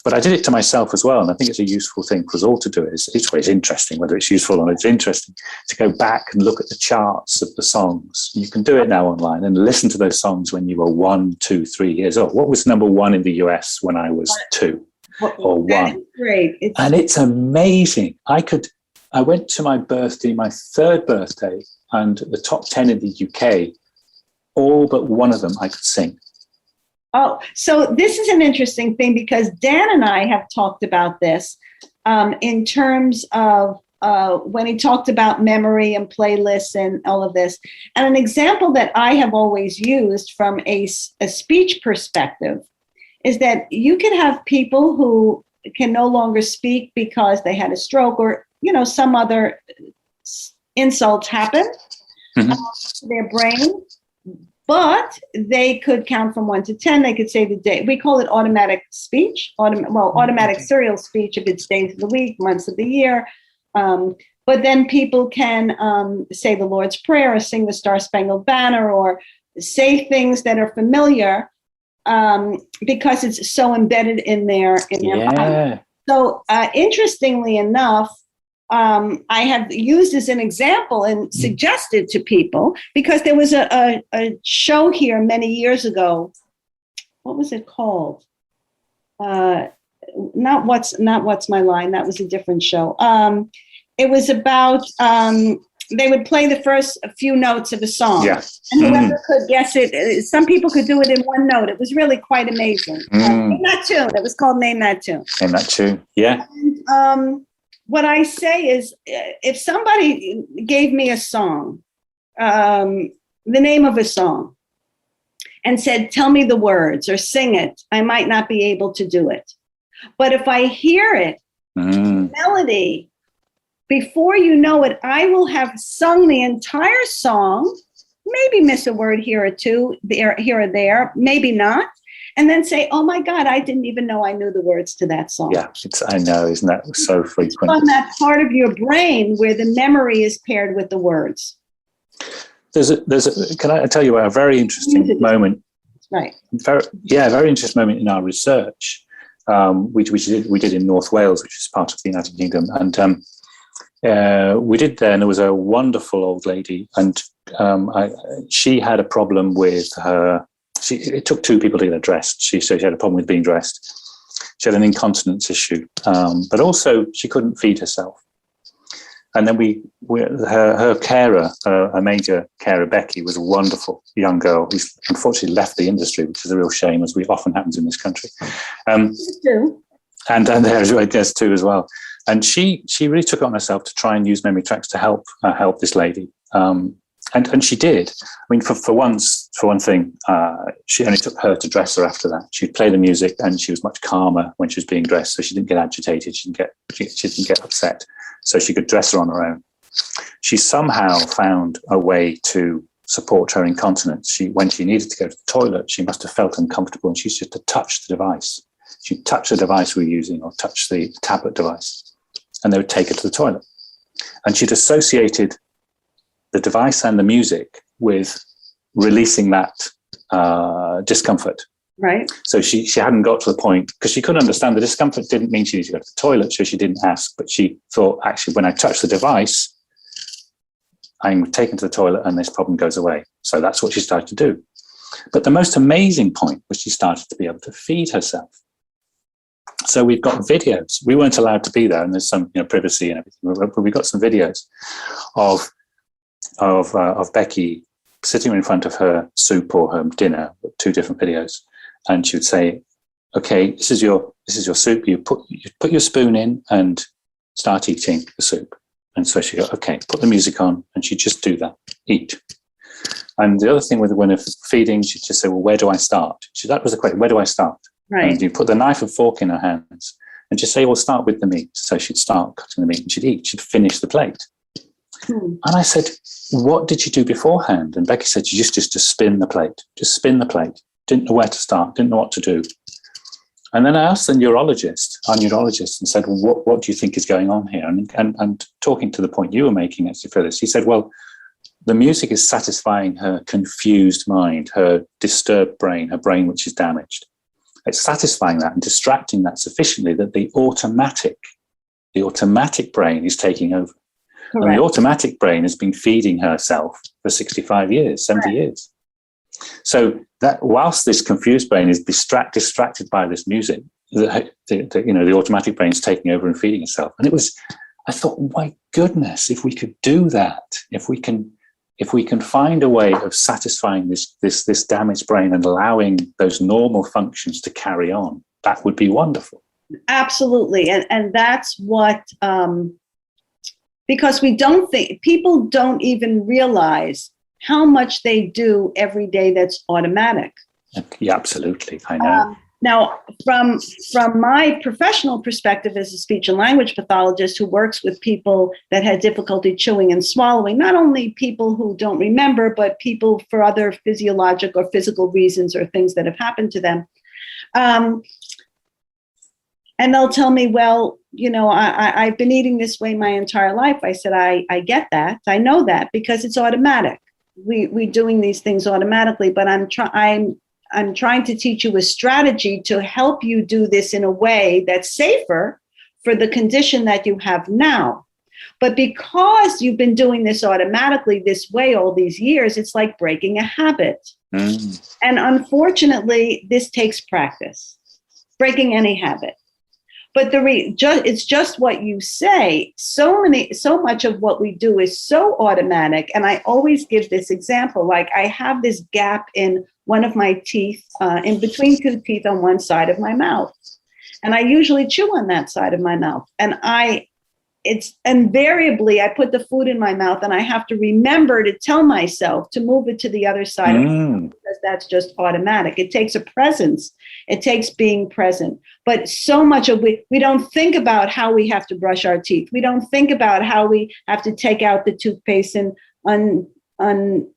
C: But I did it to myself as well, and I think it's a useful thing for us all to do. It's always interesting, whether it's useful or not, it's interesting to go back and look at the charts of the songs. You can do it now online and listen to those songs when you were 1, 2, 3 years old. What was number one in the US when I was 2 or 1?
B: That is great.
C: And it's amazing. I went to my birthday, my 3rd birthday, and the top 10 in the UK, all but one of them I could sing.
B: Oh, so this is an interesting thing because Dan and I have talked about this in terms of when he talked about memory and playlists and all of this. And an example that I have always used from a speech perspective is that you can have people who can no longer speak because they had a stroke or, some other insult happened to their brain. But they could count from 1 to 10. They could say the day. We call it automatic speech, automatic serial speech if it's days of the week, months of the year. But then people can say the Lord's Prayer or sing the Star Spangled Banner or say things that are familiar because it's so embedded in their mind. So interestingly enough, I have used as an example and suggested to people because there was a show here many years ago. What was it called? Not What's My Line. That was a different show. It was about they would play the first few notes of a song, and whoever could guess it. Some people could do it in one note. It was really quite amazing. Name That Tune. It was called Name That Tune.
C: Name That Tune. Yeah.
B: And, what I say is, if somebody gave me a song, the name of a song, and said, tell me the words or sing it, I might not be able to do it. But if I hear it, melody, before you know it, I will have sung the entire song, maybe miss a word here or two, here or there, maybe not. And then say, oh my God, I didn't even know I knew the words to that song.
C: Yeah, I know, isn't that so frequent?
B: It's on that part of your brain where the memory is paired with the words.
C: Can I tell you a very interesting moment?
B: Right.
C: Very interesting moment in our research, which we did in North Wales, which is part of the United Kingdom. And we did there, and there was a wonderful old lady, and she had a problem with her. It took 2 people to get her dressed. She had a problem with being dressed. She had an incontinence issue, but also she couldn't feed herself. And then her carer, a major carer, Becky, was a wonderful young girl who's unfortunately left the industry, which is a real shame, as often happens in this country. And there's, I guess, too, as well. And she really took it on herself to try and use memory tracks to help this lady. And she did. I mean, for one thing, she only took her to dress her after that. She'd play the music, and she was much calmer when she was being dressed, so she didn't get agitated. She didn't get upset, so she could dress her on her own. She somehow found a way to support her incontinence. When she needed to go to the toilet, she must have felt uncomfortable, and she used to touch the device. She'd touch the device we were using, or touch the tablet device, and they would take her to the toilet. And she'd associated the device and the music with releasing that discomfort.
B: Right.
C: So she hadn't got to the point, because she couldn't understand the discomfort didn't mean she needed to go to the toilet, so she didn't ask. But she thought, actually, when I touch the device, I'm taken to the toilet and this problem goes away. So that's what she started to do. But the most amazing point was she started to be able to feed herself. So we've got videos. We weren't allowed to be there, and there's some privacy and everything, but we got some videos of Becky sitting in front of her soup or her dinner, 2 different videos, and she would say, "Okay, this is your soup. You put your spoon in and start eating the soup." And so she'd go, "Okay, put the music on," and she'd just do that, eat. And the other thing with when feeding, she'd just say, "Well, where do I start?" That was the question. Where do I start?
B: Right.
C: And you put the knife and fork in her hands and just say, well, start with the meat. So she'd start cutting the meat and she'd eat. She'd finish the plate. And I said, what did you do beforehand? And Becky said, you just spin the plate. Just spin the plate. Didn't know where to start. Didn't know what to do. And then I asked our neurologist, and said, well, what do you think is going on here? And talking to the point you were making, actually, Phyllis, he said, well, the music is satisfying her confused mind, her disturbed brain, her brain which is damaged. It's satisfying that and distracting that sufficiently that the automatic brain is taking over. Correct. And the automatic brain has been feeding herself for 65 years, 70 Correct. Years. So that whilst this confused brain is distracted by this music, the automatic brain is taking over and feeding itself. And I thought, my goodness, if we could do that, if we can find a way of satisfying this damaged brain and allowing those normal functions to carry on, that would be wonderful.
B: Absolutely. And that's what, because people don't even realize how much they do every day that's automatic.
C: Yeah, absolutely. I know.
B: Now, from my professional perspective as a speech and language pathologist who works with people that had difficulty chewing and swallowing, not only people who don't remember, but people for other physiologic or physical reasons or things that have happened to them. And they'll tell me, well, I've been eating this way my entire life. I said, I get that. I know that because it's automatic. We're doing these things automatically, but I'm trying to teach you a strategy to help you do this in a way that's safer for the condition that you have now. But because you've been doing this automatically this way all these years, it's like breaking a habit. And unfortunately, this takes practice, breaking any habit. But it's just what you say. So much of what we do is so automatic. And I always give this example, like I have this gap in one of my teeth, in between two teeth on one side of my mouth. And I usually chew on that side of my mouth. And it's invariably, I put the food in my mouth and I have to remember to tell myself to move it to the other side of my mouth, because that's just automatic. It takes a presence. It takes being present. But so much of we don't think about how we have to brush our teeth. We don't think about how we have to take out the toothpaste and through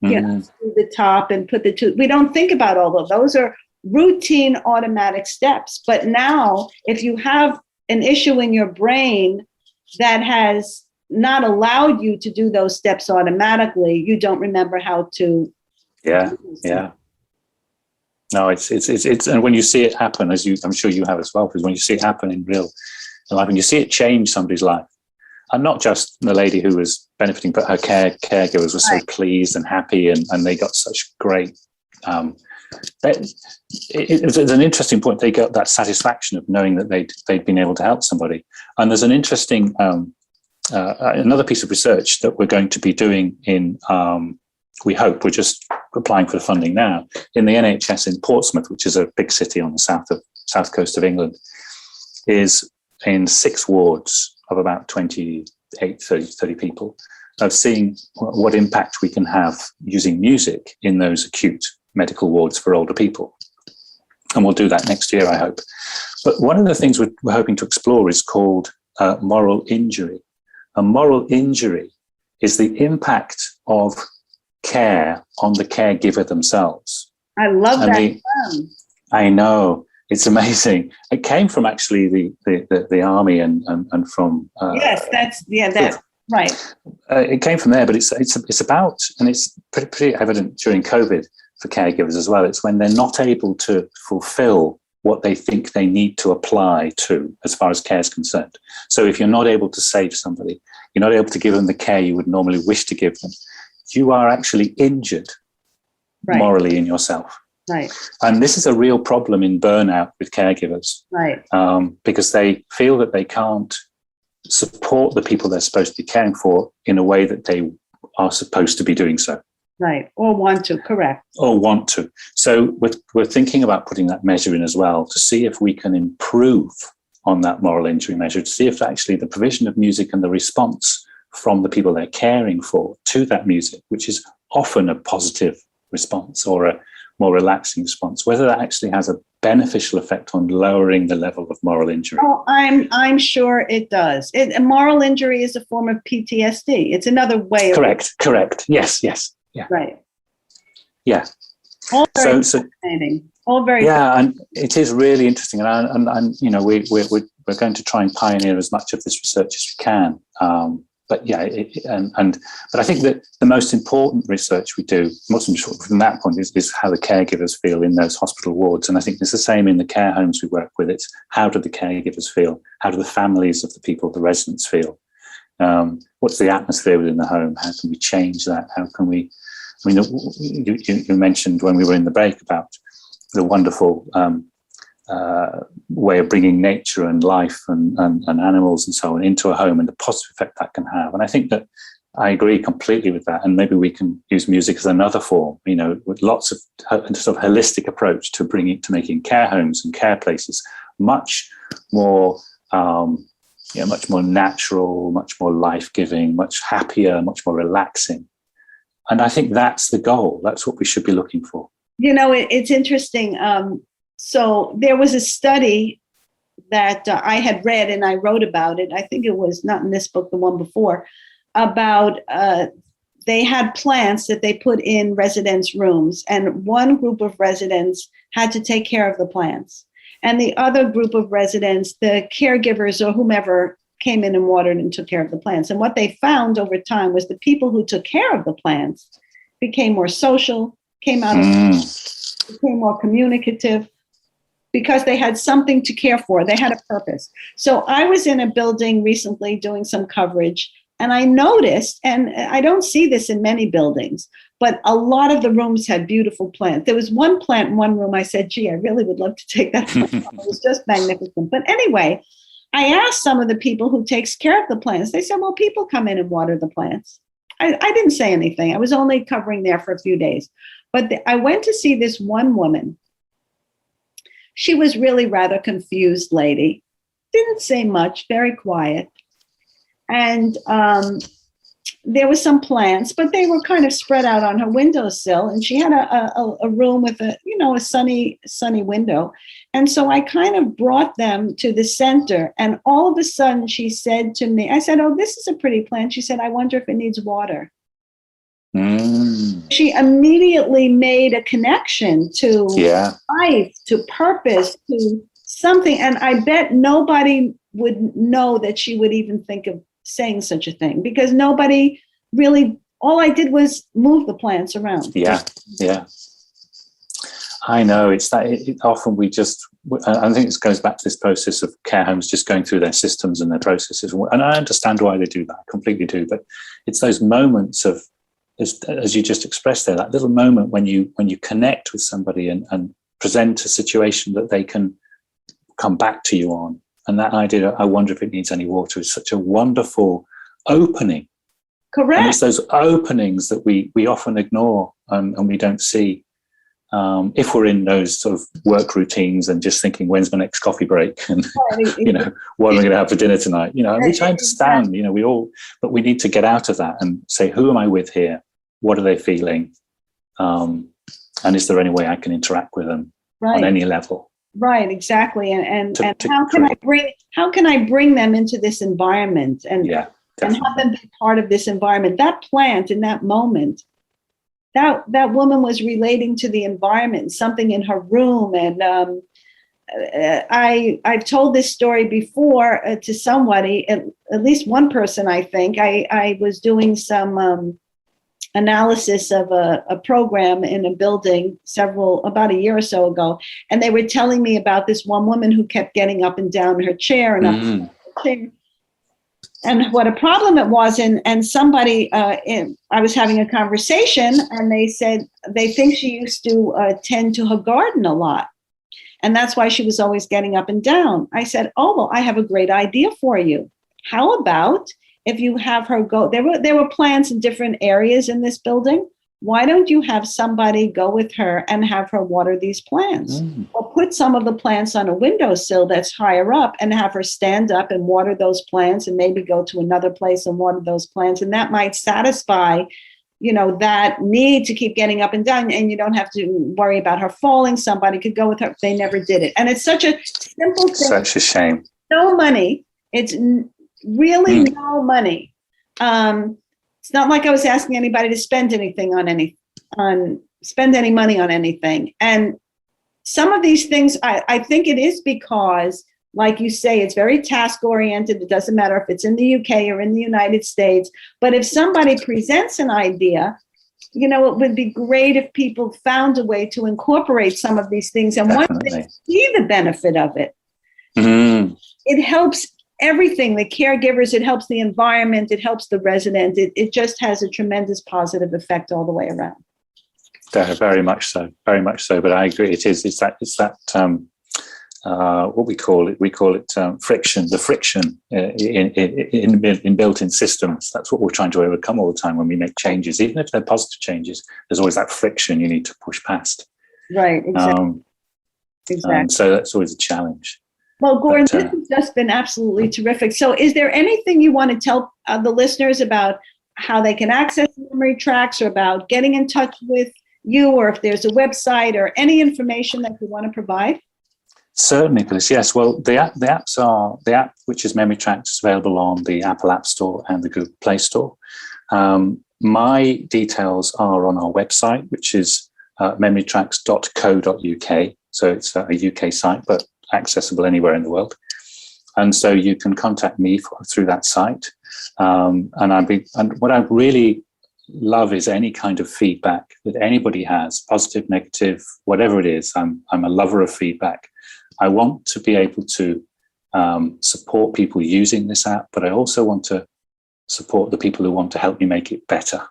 B: the top and put the tooth. We don't think about all of those. Are routine automatic steps. But now, if you have an issue in your brain that has not allowed you to do those steps automatically, you don't remember how to.
C: Yeah. No, it's and when you see it happen, I'm sure you have as well, because when you see it happen in real life, and you see it change somebody's life, and not just the lady who was benefiting, but her caregivers were so pleased and happy, and they got such great. It's an interesting point. They got that satisfaction of knowing that they'd been able to help somebody. And there's an interesting another piece of research that we're going to be doing in. We hope, we're just applying for the funding now, in the NHS in Portsmouth, which is a big city on the south coast of England, is in 6 wards of about 28, 30 people, of seeing what impact we can have using music in those acute medical wards for older people. And we'll do that next year, I hope. But one of the things we're hoping to explore is called moral injury. A moral injury is the impact of care on the caregiver themselves.
B: I love that term.
C: I know, it's amazing. It came from actually the army and from
B: yes, that's right.
C: It came from there, but it's about, and it's pretty evident during COVID for caregivers as well. It's when they're not able to fulfill what they think they need to apply to as far as care is concerned. So if you're not able to save somebody, you're not able to give them the care you would normally wish to give them, you are actually injured morally in yourself.
B: Right.
C: And this is a real problem in burnout with caregivers.
B: Right.
C: Because they feel that they can't support the people they're supposed to be caring for in a way that they are supposed to be doing so.
B: Right. Or want to, correct.
C: Or want to. So we're thinking about putting that measure in as well to see if we can improve on that moral injury measure, to see if actually the provision of music and the response from the people they're caring for to that music, which is often a positive response or more relaxing response, whether that actually has a beneficial effect on lowering the level of moral injury.
B: Oh, I'm sure it does. A moral injury is a form of PTSD. It's another way of
C: Correct. Yes. Yeah.
B: Right.
C: Yeah.
B: All very fascinating. All very
C: and it is really interesting, and you know, we're going to try and pioneer as much of this research as we can. But I think that the most important research we do, most important from that point, is how the caregivers feel in those hospital wards. And I think it's the same in the care homes we work with. It's how do the caregivers feel? How do the families of the people, the residents, feel? What's the atmosphere within the home? How can we change that? How can we? I mean, you mentioned when we were in the break about the wonderful way of bringing nature and life and animals and so on into a home, and the positive effect that can have. And I think that I agree completely with that. And maybe we can use music as another form, you know, with lots of sort of holistic approach to making care homes and care places much more, much more natural, much more life-giving, much happier, much more relaxing. And I think that's the goal. That's what we should be looking for.
B: You know, it's interesting. So there was a study that I had read and I wrote about it. I think it was not in this book, the one before, about they had plants that they put in residents' rooms, and one group of residents had to take care of the plants. And the other group of residents, the caregivers or whomever, came in and watered and took care of the plants. And what they found over time was the people who took care of the plants became more social, became more communicative, because they had something to care for. They had a purpose. So I was in a building recently doing some coverage, and I noticed, and I don't see this in many buildings, but a lot of the rooms had beautiful plants. There was one plant in one room. I said, gee, I really would love to take that plant. It was just magnificent. But anyway, I asked some of the people who takes care of the plants. They said, well, people come in and water the plants. I didn't say anything. I was only covering there for a few days. But I went to see this one woman. She was really rather confused lady, didn't say much, very quiet. And there were some plants, but they were kind of spread out on her windowsill. And she had a room with a sunny window. And so I kind of brought them to the center. And all of a sudden she said to me, I said, oh, this is a pretty plant. She said, I wonder if it needs water. She immediately made a connection to life, to purpose, to something. And I bet nobody would know that she would even think of saying such a thing, because nobody really, all I did was move the plants around.
C: Yeah. I know it's that often we just, I think this goes back to this process of care homes just going through their systems and their processes. And I understand why they do that, I completely do. But it's those moments of, as you just expressed there, that little moment when you connect with somebody and present a situation that they can come back to you on. And that idea, I wonder if it needs any water, is such a wonderful opening.
B: Correct.
C: And it's those openings that we often ignore and we don't see. If we're in those sort of work routines and just thinking, when's my next coffee break? And, what am I going to have for dinner tonight? Which I understand, but we need to get out of that and say, who am I with here? What are they feeling? And is there any way I can interact with them on any level? Right,
B: exactly. And how can I bring them into this environment and have them be part of this environment? That plant in that moment, that woman was relating to the environment, something in her room. And I've told this story before to somebody, at least one person, I think. I was doing some analysis of a program in a building about a year or so ago. And they were telling me about this one woman who kept getting up and down in her chair and up and down her chair. And what a problem it was. And somebody, I was having a conversation, and they said they think she used to tend to her garden a lot. And that's why she was always getting up and down. I said, oh, well, I have a great idea for you. How about if you have her go, there were plants in different areas in this building. Why don't you have somebody go with her and have her water these plants? Or put some of the plants on a windowsill that's higher up and have her stand up and water those plants, and maybe go to another place and water those plants. And that might satisfy, that need to keep getting up and down, and you don't have to worry about her falling. Somebody could go with her. They never did it. And it's such a simple thing.
C: Such a shame.
B: No money. It's really no money. It's not like I was asking anybody to spend anything spend any money on anything. And some of these things, I think it is because, like you say, it's very task oriented. It doesn't matter if it's in the UK or in the United States. But if somebody presents an idea, it would be great if people found a way to incorporate some of these things. And once they see the benefit of it, it helps everything, the caregivers, it helps the environment, it helps the resident. It just has a tremendous positive effect all the way around.
C: Very much so. But I agree. It's that what we call it friction. The friction in built-in systems. That's what we're trying to overcome all the time when we make changes. Even if they're positive changes, there's always that friction you need to push past.
B: Right. Exactly.
C: So that's always a challenge.
B: Well, Gordon, this has just been absolutely terrific. So is there anything you want to tell the listeners about how they can access Memory Tracks, or about getting in touch with you, or if there's a website or any information that you want to provide?
C: Certainly, Phyllis. Yes. Well, the app, which is Memory Tracks, is available on the Apple App Store and the Google Play Store. My details are on our website, which is memorytracks.co.uk. So it's a UK site, but accessible anywhere in the world. And so you can contact me through that site. And what I really love is any kind of feedback that anybody has, positive, negative, whatever it is. I'm a lover of feedback. I want to be able to support people using this app, but I also want to support the people who want to help me make it better.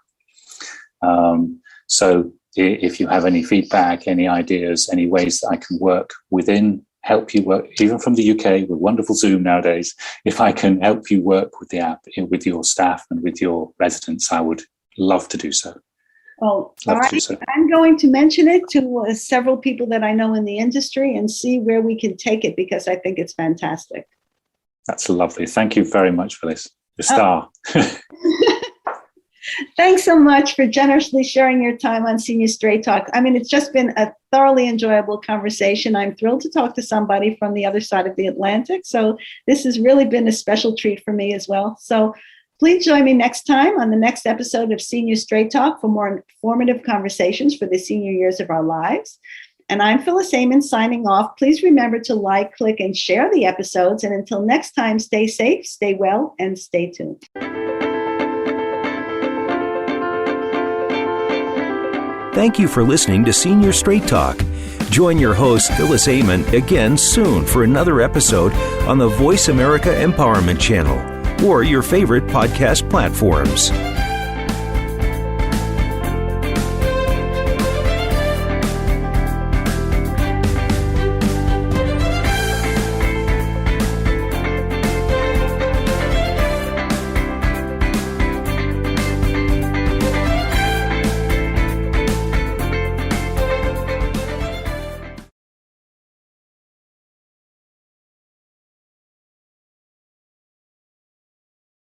C: So if you have any feedback, any ideas, any ways that I can help you work, even from the UK with wonderful Zoom nowadays, if I can help you work with the app, with your staff and with your residents, I would love to do so.
B: Well, I'm going to mention it to several people that I know in the industry and see where we can take it, because I think it's fantastic.
C: That's lovely. Thank you very much, Phyllis. You're a star.
B: Thanks so much for generously sharing your time on Senior Straight Talk. I mean, it's just been a thoroughly enjoyable conversation. I'm thrilled to talk to somebody from the other side of the Atlantic. So this has really been a special treat for me as well. So please join me next time on the next episode of Senior Straight Talk for more informative conversations for the senior years of our lives. And I'm Phyllis Amon signing off. Please remember to like, click, and share the episodes. And until next time, stay safe, stay well, and stay tuned.
A: Thank you for listening to Senior Straight Talk. Join your host, Phyllis Amon, again soon for another episode on the Voice America Empowerment Channel or your favorite podcast platforms.